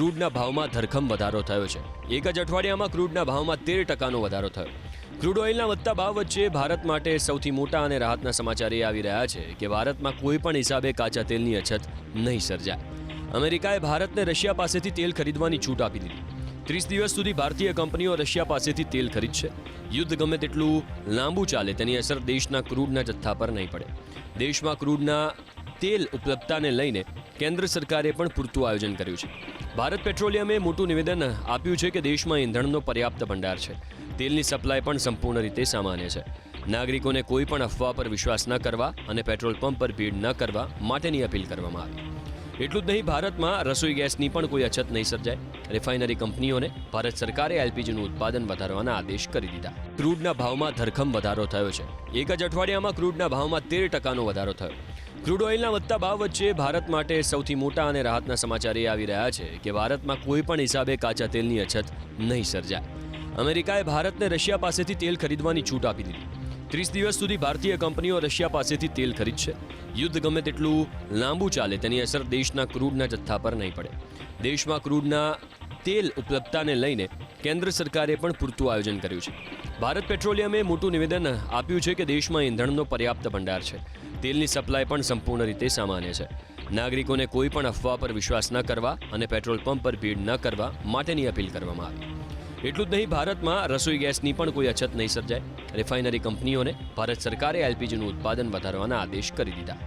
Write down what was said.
ક્રૂડના ભાવમાં ધરખમ વધારો થયો છે। એક જ અઠવાડિયામાં ક્રૂડના ભાવમાં 13% વધારો થયો। ક્રૂડ ઓઇલના વધતા ભાવ વચ્ચે ભારત માટે સૌથી મોટા અને રાહતના સમાચાર એ આવી રહ્યા છે કે ભારતમાં કોઈ પણ હિસાબે કાચા તેલની અછત નહીં સર્જાય। અમેરિકાએ ભારતને રશિયા પાસેથી તેલ ખરીદવાની છૂટ આપી દીધી। 30 દિવસ સુધી ભારતીય કંપનીઓ રશિયા પાસેથી તેલ ખરીદશે। યુદ્ધ ગમે તેટલું લાંબુ ચાલે તેની અસર દેશના ક્રૂડના જથ્થા પર નહીં પડે। દેશમાં ક્રૂડના તેલ ઉપલબ્ધતાને લઈને કેન્દ્ર સરકારે પણ પૂરતું આયોજન કર્યું છે। ભારત પેટ્રોલિયમે મોટું નિવેદન આપ્યું છે કે દેશમાં ઈંધણનો પર્યાપ્ત ભંડાર છે। તેલની સપ્લાય પણ સંપૂર્ણ રીતે સામાન્ય છે। નાગરિકોને કોઈ પણ અફવા પર વિશ્વાસ ન કરવા અને પેટ્રોલ પંપ પર ભીડ ન કરવા માટેની અપીલ કરવામાં આવી। એટલું જ નહીં, ભારતમાં રસોઈ ગેસની પણ કોઈ અછત નહીં સર્જાય। રિફાઇનરી કંપનીઓને ભારત સરકારે એલપીજીનું ઉત્પાદન વધારવાના આદેશ કરી દીધા। ક્રૂડના ભાવમાં ધરખમ વધારો થયો છે। એક જ અઠવાડિયામાં ક્રૂડના ભાવમાં 13% વધારો થયો। ક્રૂડ ઓઇલના વધતા ભાવ વચ્ચે ભારત માટે સૌથી મોટા અને રાહતના સમાચાર એ આવી રહ્યા છે કે ભારતમાં કોઈ પણ હિસાબે કાચા તેલની અછત નહીં સર્જાય। અમેરિકાએ ભારતને રશિયા પાસેથી તેલ ખરીદવાની છૂટ આપી દીધી। 30 દિવસ સુધી ભારતીય કંપનીઓ રશિયા પાસેથી તેલ ખરીદશે। યુદ્ધ ગમે તેટલું લાંબુ ચાલે તેની અસર દેશના ક્રૂડના જથ્થા પર નહીં પડે। દેશમાં ક્રૂડના તેલ ઉપલબ્ધતાને લઈને કેન્દ્ર સરકારે પણ પૂરતું આયોજન કર્યું છે। ભારત પેટ્રોલિયમે મોટું નિવેદન આપ્યું છે કે દેશમાં ઈંધણનો પર્યાપ્ત ભંડાર છે। તેલની સપ્લાય પણ સંપૂર્ણ રીતે સામાન્ય છે। નાગરિકોને કોઈ પણ અફવા પર વિશ્વાસ ન કરવા અને પેટ્રોલ પંપ પર ભીડ ન કરવા માટેની અપીલ કરવામાં આવી। એટલું જ નહીં, ભારતમાં રસોઈ ગેસની પણ કોઈ અછત નહીં સર્જાય। રિફાઇનરી કંપનીઓને ભારત સરકારે એલપીજીનું ઉત્પાદન વધારવાના આદેશ કરી દીધા।